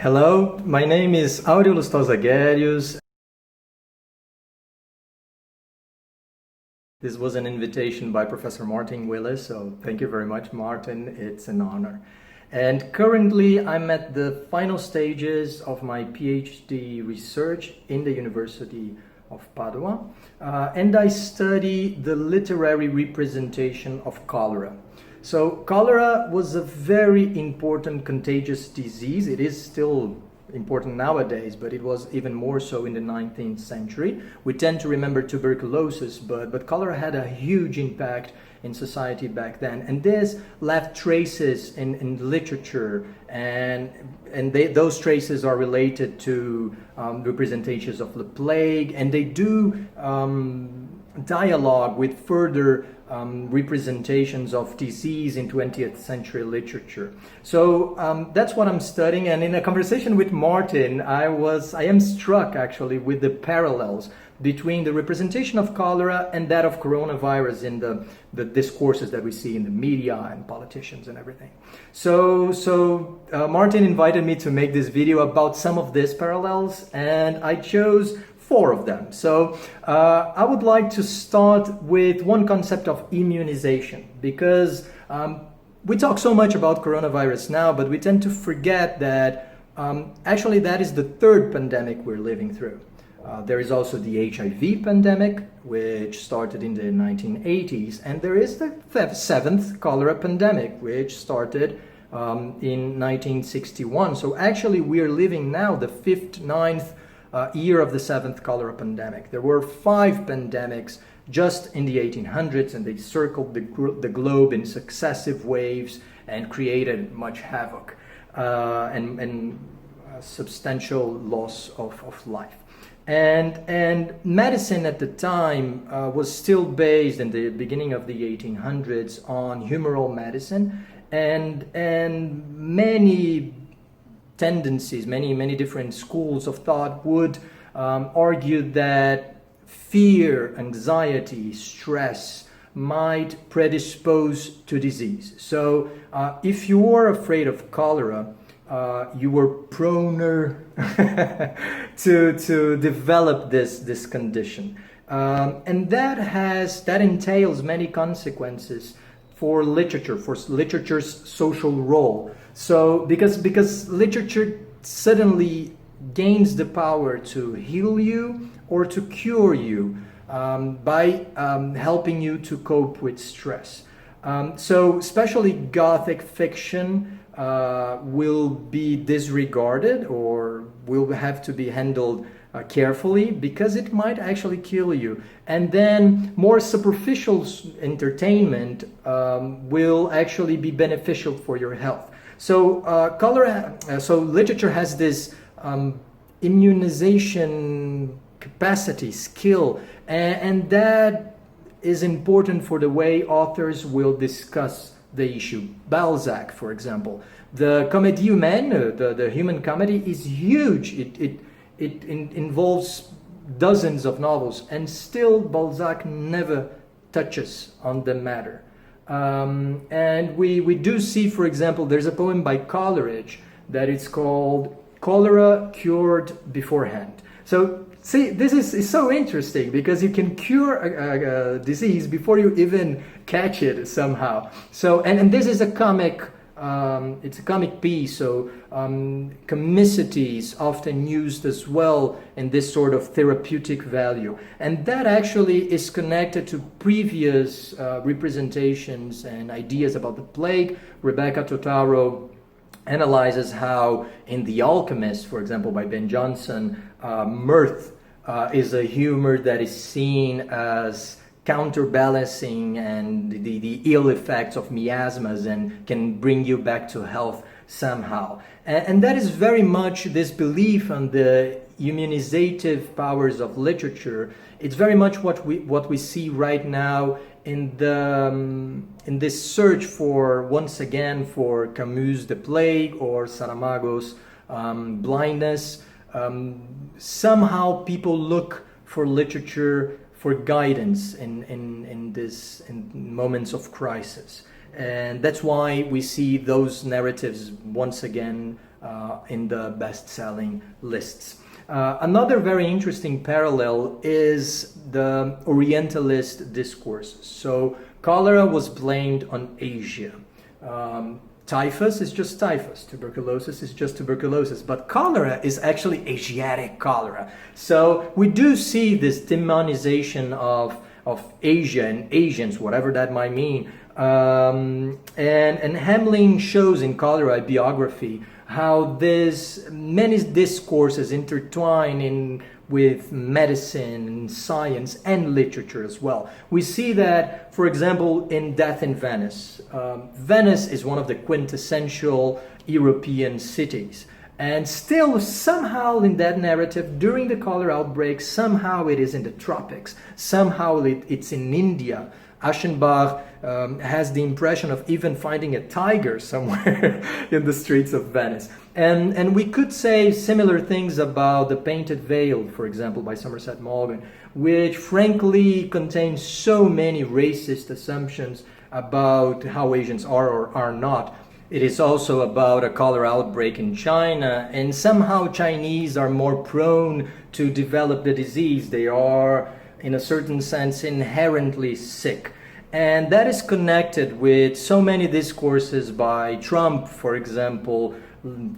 Hello, my name is Aureo Lustosa Guerios. This was an invitation by Professor Martin Willis, so thank you very much, Martin. It's an honor. And currently, I'm at the final stages of my PhD research in the University of Padua, and I study the literary representation of cholera. So cholera was a very important contagious disease. It is still important nowadays, but it was even more so in the 19th century. We tend to remember tuberculosis, but cholera had a huge impact in society back then. And this left traces in literature, and those traces are related to representations of the plague, and they do dialogue with further representations of disease in 20th century literature. So that's what I'm studying, and in a conversation with Martin, I am struck actually with the parallels between the representation of cholera and that of coronavirus in the discourses that we see in the media and politicians and everything. So Martin invited me to make this video about some of these parallels, and I chose 4 of them. So I would like to start with one concept of immunization, because we talk so much about coronavirus now, but we tend to forget that actually that is the 3rd pandemic we're living through. There is also the HIV pandemic, which started in the 1980s, and there is the 7th cholera pandemic, which started in 1961. So actually we are living now the 5th, 9th year of the 7th cholera pandemic. There were 5 pandemics just in the 1800s, and they circled the globe in successive waves and created much havoc and substantial loss of life. And medicine at the time was still based in the beginning of the 1800s on humoral medicine, and many tendencies, many different schools of thought would argue that fear, anxiety, stress might predispose to disease. So if you were afraid of cholera, you were proner to develop this condition, and that entails many consequences for literature's social role. So because literature suddenly gains the power to heal you or to cure you by helping you to cope with stress. So especially Gothic fiction will be disregarded or will have to be handled carefully, because it might actually kill you. And then more superficial entertainment will actually be beneficial for your health. So so literature has this immunization capacity, skill, and that is important for the way authors will discuss the issue. Balzac, for example, the Comédie Humaine, the human comedy, is huge. It involves dozens of novels, and still Balzac never touches on the matter. And we do see, for example, there's a poem by Coleridge that it's called Cholera Cured Beforehand. So see, this is so interesting, because you can cure a disease before you even catch it somehow. So and this is a comic. It's a comic piece, so comicity is often used as well in this sort of therapeutic value. And that actually is connected to previous representations and ideas about the plague. Rebecca Totaro analyzes how in The Alchemist, for example, by Ben Jonson, mirth is a humor that is seen as counterbalancing and the ill effects of miasmas and can bring you back to health somehow. And that is very much this belief on the immunizative powers of literature. It's very much what we see right now in this search for, once again, for Camus' The Plague or Saramago's blindness. Somehow people look for literature for guidance in moments of crisis. And that's why we see those narratives once again in the best-selling lists. Another very interesting parallel is the Orientalist discourse. So cholera was blamed on Asia. Typhus is just typhus, tuberculosis is just tuberculosis, but cholera is actually Asiatic cholera. So we do see this demonization of Asia and Asians, whatever that might mean. And Hamlin shows in Cholera biography how many discourses intertwine with medicine and science and literature as well. We see that, for example, in Death in Venice. Venice is one of the quintessential European cities. And still, somehow in that narrative, during the cholera outbreak, somehow it is in the tropics. Somehow it's in India. Aschenbach has the impression of even finding a tiger somewhere in the streets of Venice. And we could say similar things about The Painted Veil, for example, by Somerset Maugham, which frankly contains so many racist assumptions about how Asians are or are not. It is also about a cholera outbreak in China, and somehow Chinese are more prone to develop the disease. They are, in a certain sense, inherently sick. And that is connected with so many discourses by Trump, for example,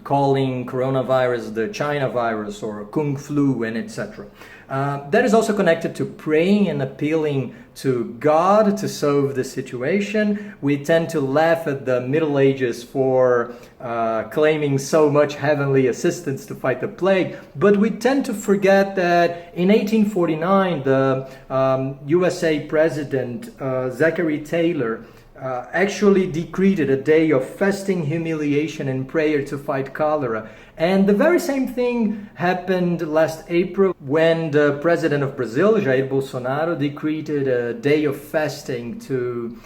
calling coronavirus the China virus or Kung flu, and etc. That is also connected to praying and appealing to God to solve the situation. We tend to laugh at the Middle Ages for claiming so much heavenly assistance to fight the plague, but we tend to forget that in 1849 the USA President Zachary Taylor actually decreed a day of fasting, humiliation, and prayer to fight cholera. And the very same thing happened last April when the president of Brazil, Jair Bolsonaro, decreed a day of fasting to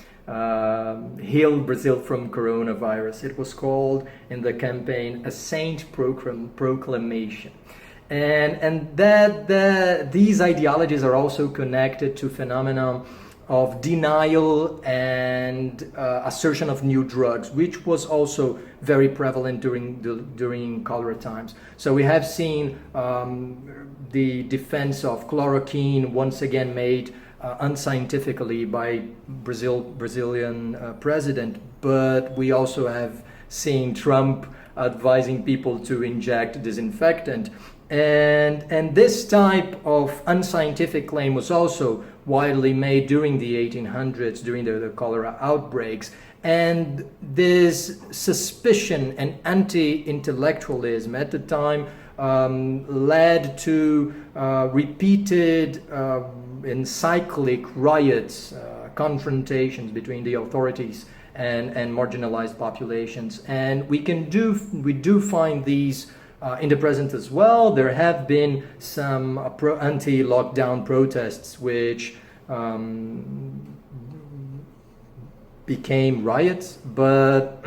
heal Brazil from coronavirus. It was called in the campaign a saint proclamation. And these ideologies are also connected to phenomena of denial and assertion of new drugs, which was also very prevalent during cholera times. So we have seen the defense of chloroquine once again made unscientifically by Brazilian president, but we also have seen Trump advising people to inject disinfectant. And this type of unscientific claim was also widely made during the 1800s, during the cholera outbreaks. And this suspicion and anti-intellectualism at the time led to repeated and cyclic riots, confrontations between the authorities and marginalized populations. And we do find these in the present as well. There have been some anti-lockdown protests which became riots, but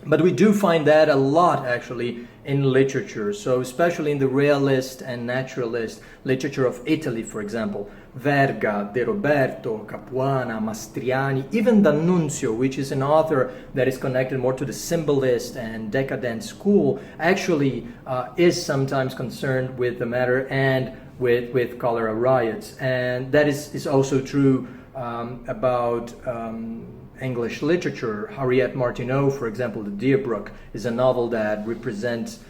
we do find that a lot actually in literature. So especially in the realist and naturalist literature of Italy, for example, Verga, De Roberto, Capuana, Mastriani, even D'Annunzio, which is an author that is connected more to the symbolist and decadent school, actually is sometimes concerned with the matter and with cholera riots. And that is also true about English literature. Harriet Martineau, for example, The Deerbrook, is a novel that represents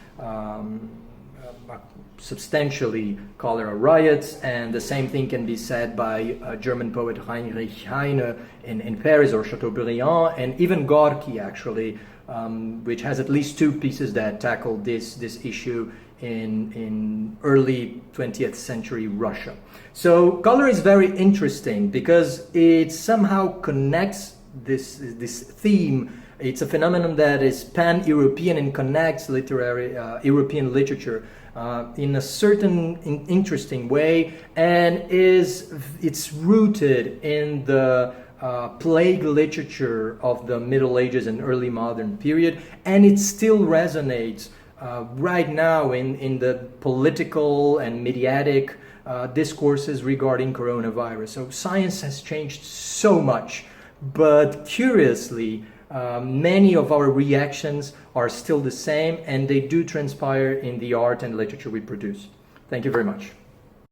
substantially cholera riots, and the same thing can be said by German poet Heinrich Heine in Paris, or Chateaubriand, and even Gorky actually, which has at least two pieces that tackle this issue in early 20th century Russia. So cholera is very interesting because it somehow connects this theme. It's a phenomenon that is pan-European and connects literary European literature in a certain interesting way, and it's rooted in the plague literature of the Middle Ages and early modern period, and it still resonates right now in the political and mediatic discourses regarding coronavirus. So science has changed so much but curiously, many of our reactions are still the same, and they do transpire in the art and literature we produce. Thank you very much.